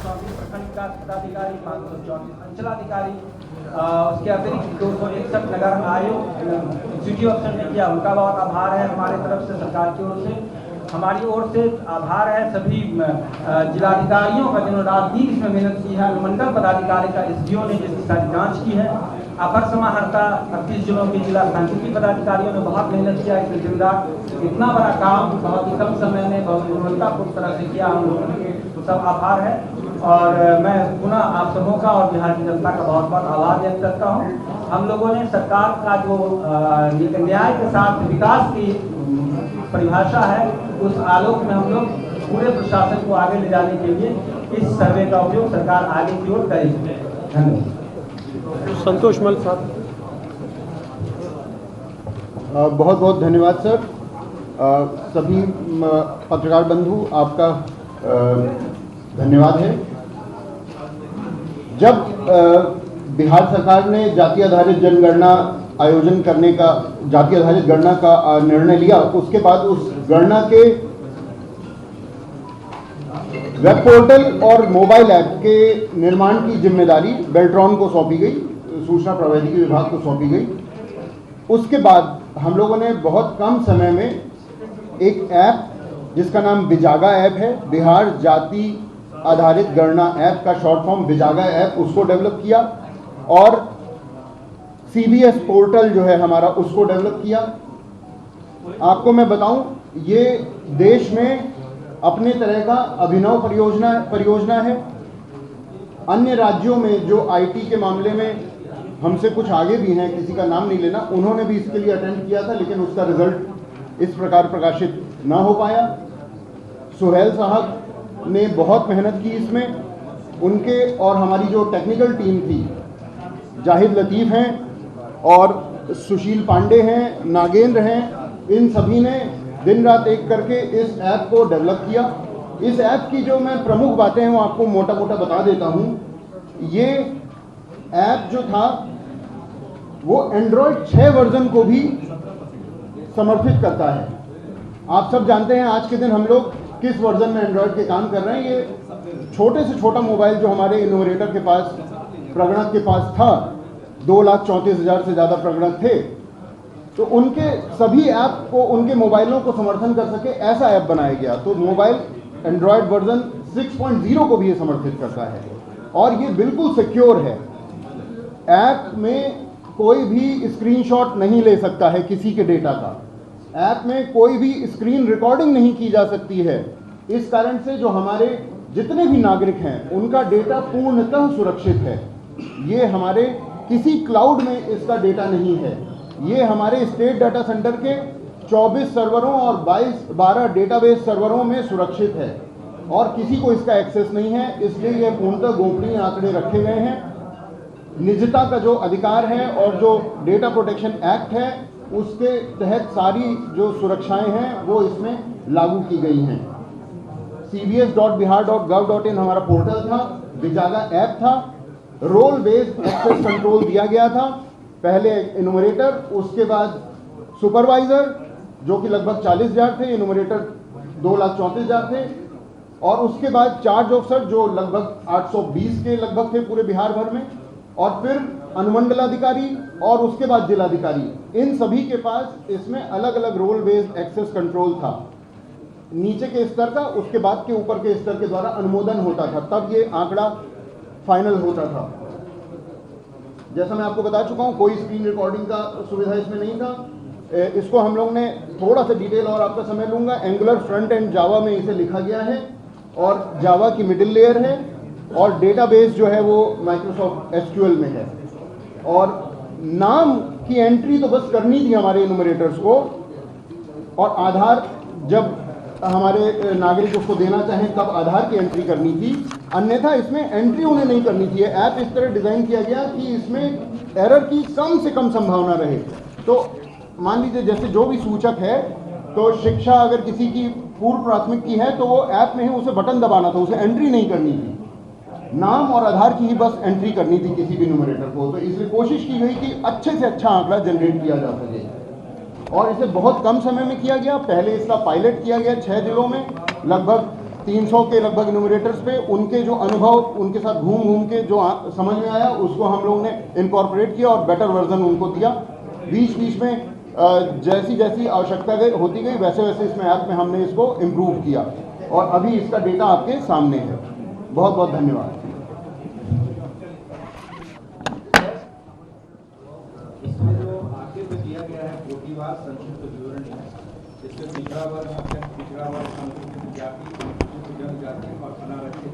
534 प्रखंड विकास पदाधिकारी, 534 अंचलाधिकारी, उसके अतिरिक्त 261 नगर आयोग एग्जीक्यूटिव अफसर ने किया, उनका बहुत आभार है हमारे तरफ से, सरकार की ओर से। हमारी ओर से आभार है सभी जिलाधिकारियों का जिन्होंने रात दिन इसमें मेहनत की है, अनुमंडल पदाधिकारी का, एसडीओ ने जिसकी सारी जांच की है, अपर समाहर्ता 38 जिलों के जिला सांख्यिकी पदाधिकारियों ने बहुत मेहनत किया। इसमें जिम्मेदार इतना बड़ा काम बहुत ही कम समय में बहुत गुणवत्तापूर्ण तरह से किया, हम लोगों के तो सब आभार है। और मैं पुनः आप सबों का और बिहार की जनता का बहुत बहुत आभार व्यक्त करता हूँ। हम लोगों ने सरकार का जो न्याय के साथ विकास की परिभाषा है, उस आलोक में हम लोग पूरे प्रशासन को आगे ले जाने के लिए इस सर्वे का उपयोग सरकार आगे की ओर करेगी। धन्यवाद। संतोष मल साहब। बहुत बहुत धन्यवाद सर। सभी पत्रकार बंधु, आपका धन्यवाद है। जब बिहार सरकार ने जाति आधारित जनगणना आयोजन करने का, जाति आधारित गणना का निर्णय लिया, उसके बाद उस गणना के वेब पोर्टल और मोबाइल ऐप के निर्माण की जिम्मेदारी बेल्ट्रॉन को सौंपी गई, सूचना प्रौद्योगिकी विभाग को सौंपी गई। उसके बाद हम लोगों ने बहुत कम समय में एक ऐप जिसका नाम बिजागा ऐप है, बिहार जाति आधारित गणना ऐप का शॉर्ट फॉर्म बिजागा ऐप, उसको डेवलप किया, और सीबीएस पोर्टल जो है हमारा, उसको डेवलप किया। आपको मैं बताऊं, ये देश में अपने तरह का अभिनव परियोजना है। अन्य राज्यों में जो आईटी के मामले में हमसे कुछ आगे भी हैं, किसी का नाम नहीं लेना, उन्होंने भी इसके लिए अटेम्प्ट किया था, लेकिन उसका रिजल्ट इस प्रकार प्रकाशित ना हो पाया। सुहेल साहब ने बहुत मेहनत की इसमें, उनके और हमारी जो टेक्निकल टीम थी, जाहिद लतीफ़ हैं और सुशील पांडे हैं, नागेंद्र हैं, इन सभी ने दिन रात एक करके इस ऐप को डेवलप किया। इस ऐप की जो मैं प्रमुख बातें हैं वो आपको मोटा मोटा बता देता हूं। ये ऐप जो था वो एंड्रॉयड 6 वर्जन को भी समर्थित करता है। आप सब जानते हैं आज के दिन हम लोग किस वर्जन में एंड्रॉयड के काम कर रहे हैं। ये छोटे से छोटा मोबाइल जो हमारे इनोवेटर के पास, प्रगणक के पास था, 2,34,000 से ज़्यादा प्रगणक थे, तो उनके सभी ऐप को, उनके मोबाइलों को समर्थन कर सके ऐसा ऐप बनाया गया। तो मोबाइल एंड्रॉयड वर्जन 6.0 को भी ये समर्थित करता है, और ये बिल्कुल सिक्योर है। ऐप में कोई भी स्क्रीनशॉट नहीं ले सकता है किसी के डेटा का, ऐप में कोई भी स्क्रीन रिकॉर्डिंग नहीं की जा सकती है। इस कारण से जो हमारे जितने भी नागरिक हैं उनका डेटा पूर्णतः सुरक्षित है। ये हमारे किसी क्लाउड में इसका डेटा नहीं है, ये हमारे स्टेट डाटा सेंटर के 24 सर्वरों और 12 डेटाबेस सर्वरों में सुरक्षित है, और किसी को इसका एक्सेस नहीं है। इसलिए ये पूर्णतः गोपनीय आंकड़े रखे गए हैं। निजता का जो अधिकार है और जो डेटा प्रोटेक्शन एक्ट है उसके तहत सारी जो सुरक्षाएं हैं वो इसमें लागू की गई हैं। cbs.bihar.gov.in हमारा पोर्टल था, बिजागा ऐप था, रोल बेस्ड एक्सेस कंट्रोल दिया गया था। पहले इनुमरेटर, उसके बाद सुपरवाइजर जो कि लगभग 40,000 थे, इनुमरेटर 2,34,000 थे, और उसके बाद चार्ज ऑफिसर जो लगभग 820 के लगभग थे पूरे बिहार भर में, और फिर अनुमंडलाधिकारी और उसके बाद जिलाधिकारी। इन सभी के पास इसमें अलग अलग रोल बेस्ड एक्सेस कंट्रोल था। नीचे के स्तर का, उसके बाद के ऊपर के स्तर के द्वारा अनुमोदन होता था, तब ये आंकड़ा फाइनल होता था। जैसा मैं आपको बता चुका हूं, कोई स्क्रीन रिकॉर्डिंग का सुविधा इसमें नहीं था। इसको हम लोग ने थोड़ा सा डिटेल और आपका समय लूंगा, एंगुलर फ्रंट एंड जावा में इसे लिखा गया है, और जावा की मिडिल लेयर है, और डेटाबेस जो है वो माइक्रोसॉफ्ट एसक्यूएल में है। और नाम की एंट्री तो बस करनी थी हमारे इनुमरेटर्स को, और आधार जब हमारे नागरिक उसको देना चाहें तब आधार की एंट्री करनी थी, अन्यथा इसमें एंट्री उन्हें नहीं करनी थी। ऐप इस तरह डिज़ाइन किया गया कि इसमें एरर की कम से कम संभावना रहे। तो मान लीजिए जैसे जो भी सूचक है, तो शिक्षा अगर किसी की पूर्व प्राथमिक की है तो वो ऐप में ही उसे बटन दबाना था, उसे एंट्री नहीं करनी थी, नाम और आधार की ही बस एंट्री करनी थी किसी भी न्यूमरेटर को। तो इसलिए कोशिश की गई कि अच्छे से अच्छा आंकड़ा जनरेट किया जा सके, और इसे बहुत कम समय में किया गया। पहले इसका पायलट किया गया 6 जिलों में, लगभग 300 के लगभग न्यूमरेटर्स पे उनके जो अनुभव उनके साथ घूम घूम के जो समझ में आया उसको हम लोगों ने इनकॉर्पोरेट किया और बेटर वर्जन उनको दिया। बीच बीच में जैसी जैसी आवश्यकता होती गई वैसे वैसे इसमें ऐप में हमने इसको इम्प्रूव किया और अभी इसका डेटा आपके सामने है। बहुत बहुत धन्यवाद। इसमें जो आगे में दिया गया है कोटिवार संक्षिप्त विवरणी, जिसमें पिछड़ा वर्ग, पिछड़ा वर्ग, अनुसूचित जाति, अनुसूचित जनजाति और अनारक्षित,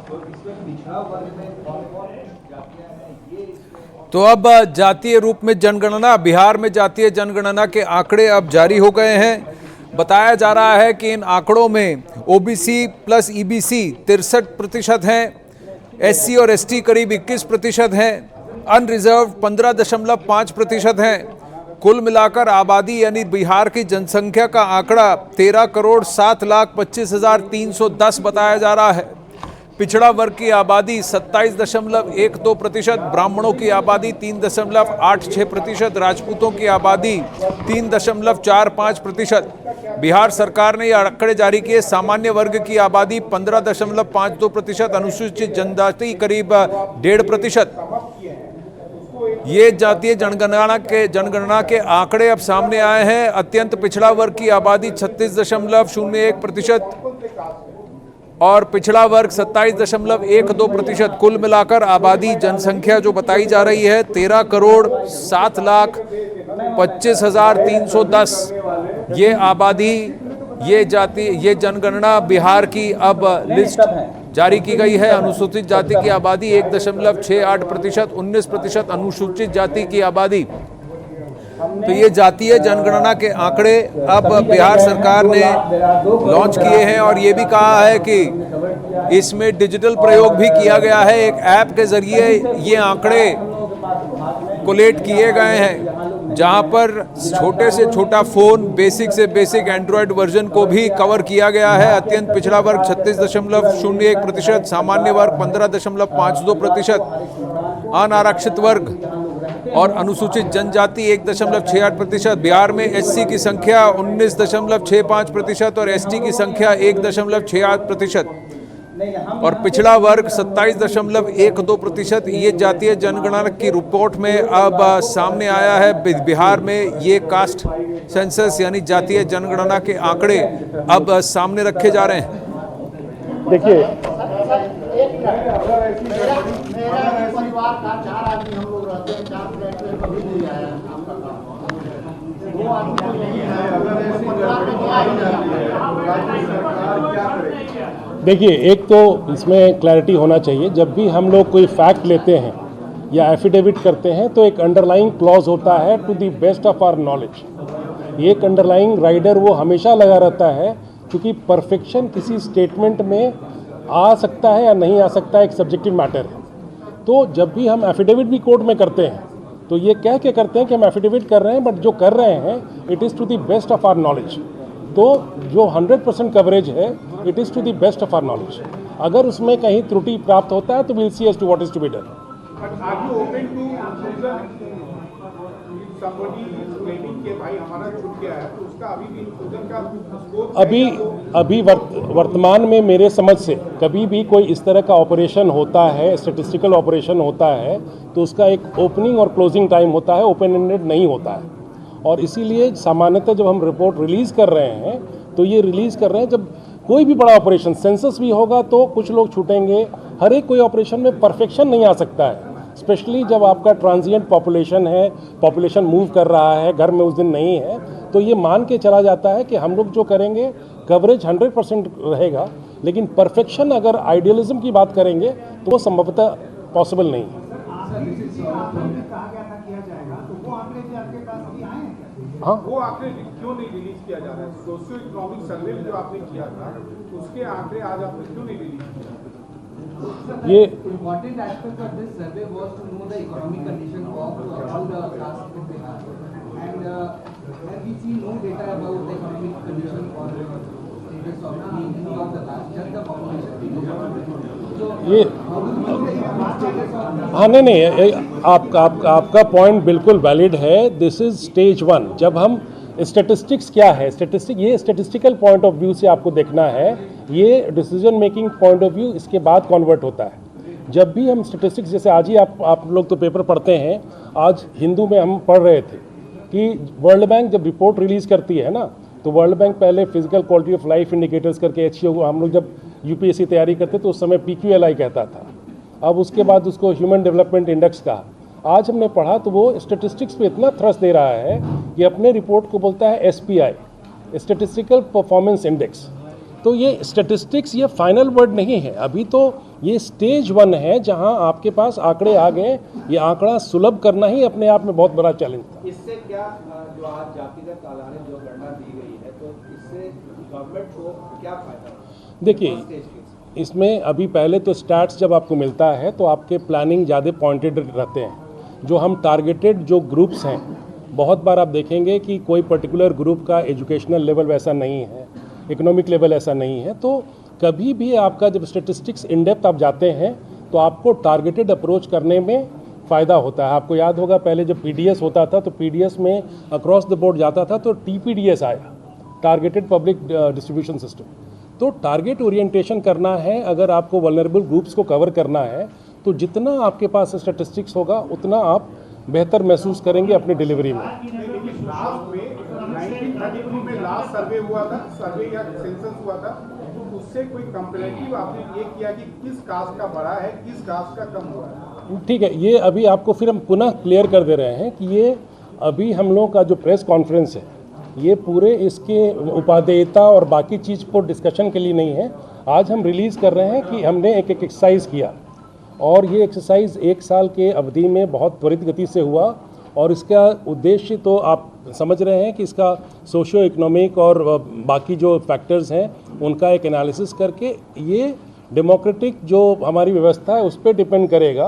तो इसमें पिछड़ा वर्ग में कौन कौन जातियां हैं ये तो अब जातीय रूप में जनगणना, बिहार में जातीय जनगणना के आंकड़े अब जारी हो गए हैं। बताया जा रहा है कि इन आंकड़ों में ओबीसी प्लस ईबीसी 63% हैं, एससी और एसटी करीब 21% हैं, अनरिजर्व 15.5% हैं। कुल मिलाकर आबादी यानी बिहार की जनसंख्या का आंकड़ा 13,07,25,310 बताया जा रहा है। पिछड़ा वर्ग की आबादी 27.12%, ब्राह्मणों की आबादी 3.86%, राजपूतों की आबादी 3.45%। बिहार सरकार ने यह आंकड़े जारी किए। सामान्य वर्ग की आबादी 15.52%, अनुसूचित जनजाति करीब 1.5%। ये जातीय जनगणना के आंकड़े अब सामने आए हैं। अत्यंत पिछड़ा वर्ग की आबादी 36.01% और पिछड़ा वर्ग 27.12%। कुल मिलाकर आबादी जनसंख्या जो बताई जा रही है 13,07,25,310। ये आबादी, ये जाति, ये जनगणना बिहार की अब लिस्ट जारी की गई है। अनुसूचित जाति की आबादी 1.68%, 19% अनुसूचित जाति की आबादी। तो ये जातीय जनगणना के आंकड़े अब बिहार सरकार ने लॉन्च किए हैं और ये भी कहा है कि इसमें डिजिटल प्रयोग भी किया गया है। एक ऐप के जरिए ये आंकड़े कोलेट किए गए हैं, जहां पर छोटे से छोटा फोन, बेसिक से बेसिक एंड्रॉयड वर्जन को भी कवर किया गया है। अत्यंत पिछड़ा वर्ग 36.01%, सामान्य वर्ग 15.52%, अनारक्षित वर्ग और अनुसूचित जनजाति 1.68%। बिहार में एससी की संख्या 19.65% और एसटी की संख्या 1.68% और पिछड़ा वर्ग 27.12%। ये जातीय जनगणना की रिपोर्ट में अब सामने आया है। बिहार में ये कास्ट सेंसस यानी जातीय जनगणना के आंकड़े अब सामने रखे जा रहे हैं। देखिए, परिवार का 4 आदमी हम लोग रहते हैं, 4 फ्लैट में कभी नहीं आया आपका काम। 2 आदमी को नहीं है, अगर ऐसी गड़बड़ी पाई जाती है तो राज्य सरकार क्या करेगी? देखिए, एक तो इसमें क्लैरिटी होना चाहिए। जब भी हम लोग कोई फैक्ट लेते हैं या एफिडेविट करते हैं तो एक अंडरलाइंग क्लॉज होता है to the best of our knowledge. एक अंडरलाइंग राइडर वो हमेशा लगा रहता है, क्योंकि परफेक्शन किसी स्टेटमेंट में आ सकता है या नहीं आ सकता है, एक सब्जेक्टिव मैटर है। तो जब भी हम एफिडेविट भी कोर्ट में करते हैं तो ये कह के करते हैं कि हम एफिडेविट कर रहे हैं, बट जो कर रहे हैं it is to the best of our knowledge. तो जो 100% कवरेज है it is to the best of our knowledge. अगर उसमें कहीं त्रुटि प्राप्त होता है तो will see as to what is to be done. अभी वर्तमान में मेरे समझ से कभी भी कोई इस तरह का ऑपरेशन होता है, स्टैटिस्टिकल ऑपरेशन होता है, तो उसका एक ओपनिंग और क्लोजिंग टाइम होता है, ओपन एंडेड नहीं होता है। और इसीलिए सामान्यतः जब हम रिपोर्ट रिलीज़ कर रहे हैं तो ये रिलीज़ कर रहे हैं जब कोई भी बड़ा ऑपरेशन, सेंसस भी होगा तो कुछ लोग छूटेंगे। हर एक कोई ऑपरेशन में परफेक्शन नहीं आ सकता है, स्पेशली जब आपका ट्रांजिएंट पॉपुलेशन है, पॉपुलेशन मूव कर रहा है, घर में उस दिन नहीं है, तो ये मान के चला जाता है कि हम लोग जो करेंगे कवरेज 100% रहेगा। लेकिन परफेक्शन अगर आइडियलिज्म की बात करेंगे तो वो संभवतः पॉसिबल नहीं है। हाँ, वो आंकड़े क्यों नहीं रिलीज किया जा रहा है? सोशियो इकोनॉमिक सर्वे जो आपने किया था उसके आंकड़े आज आपने क्यों नहीं रिलीज किया? ये important aspect of this survey was to know the economic condition of all the castes in Bihar, and have we seen no data about the economic condition or status of any of the castes, just the population. So ये how do we know the economic status of the हाँ, नहीं, आपका point बिल्कुल valid है। This is stage 1। जब हम statistics क्या है, ये स्टैटिस्टिकल पॉइंट ऑफ व्यू से आपको देखना है, ये decision making point of view इसके बाद कन्वर्ट होता है। जब भी हम स्टैटिस्टिक्स, जैसे आज ही आप लोग तो पेपर पढ़ते हैं, आज हिंदू में हम पढ़ रहे थे कि वर्ल्ड बैंक जब रिपोर्ट रिलीज़ करती है ना, तो वर्ल्ड बैंक पहले physical quality of life indicators करके हम लोग जब यूपीएससी तैयारी करते तो उस समय PQLI कहता था, अब उसके बाद उसको ह्यूमन डेवलपमेंट इंडेक्स कहा। आज हमने पढ़ा तो वो स्टैटिस्टिक्स पे इतना थ्रस्ट दे रहा है कि अपने रिपोर्ट को बोलता है SPI, स्टैटिस्टिकल परफॉर्मेंस इंडेक्स। तो ये स्टैटिस्टिक्स ये फाइनल वर्ड नहीं है, अभी तो ये स्टेज 1 है जहां आपके पास आंकड़े आ गए। ये आंकड़ा सुलभ करना ही अपने आप में बहुत बड़ा चैलेंज था। इससे क्या जो आज जातिगत आधारित जो गणना दी गई है, तो इससे गवर्नमेंट को क्या फायदा? देखिए, इसमें अभी पहले तो स्टैट्स जब आपको मिलता है तो आपके प्लानिंग ज़्यादा पॉइंटेड रहते हैं। जो हम टारगेटेड जो ग्रुप्स हैं, बहुत बार आप देखेंगे कि कोई पर्टिकुलर ग्रुप का एजुकेशनल लेवल वैसा नहीं है, इकोनॉमिक लेवल ऐसा नहीं है, तो कभी भी आपका जब स्टैटिस्टिक्स इन डेप्थ आप जाते हैं तो आपको टारगेटेड अप्रोच करने में फ़ायदा होता है। आपको याद होगा पहले जब PDS होता था तो PDS में अक्रॉस द बोर्ड जाता था तो TPDS आया, टारगेटेड पब्लिक डिस्ट्रीब्यूशन सिस्टम। तो टारगेट ओरिएंटेशन करना है, अगर आपको वल्नरेबल ग्रुप्स को कवर करना है तो जितना आपके पास स्टैटिस्टिक्स होगा उतना आप बेहतर महसूस करेंगे अपनी डिलीवरी में। लेकिन लास्ट में 1932 में लास्ट सर्वे हुआ था, सर्वे या सेंसस हुआ था, तो उससे कोई कंपैरेटिव आपने ये किया कि किस कास्ट का बढ़ा है, किस कास्ट का कम हुआ है? ठीक है, ये अभी आपको फिर हम पुनः क्लियर कर दे रहे हैं कि ये अभी हम लोगों का जो प्रेस कॉन्फ्रेंस है ये पूरे इसके उपादेयता और बाकी चीज़ को डिस्कशन के लिए नहीं है। आज हम रिलीज़ कर रहे हैं कि हमने एक एक्सरसाइज किया और ये एक्सरसाइज 1 साल के अवधि में बहुत त्वरित गति से हुआ और इसका उद्देश्य तो आप समझ रहे हैं कि इसका सोशियो इकोनॉमिक और बाकी जो फैक्टर्स हैं उनका एक एनालिसिस करके ये डेमोक्रेटिक जो हमारी व्यवस्था है उस पर डिपेंड करेगा।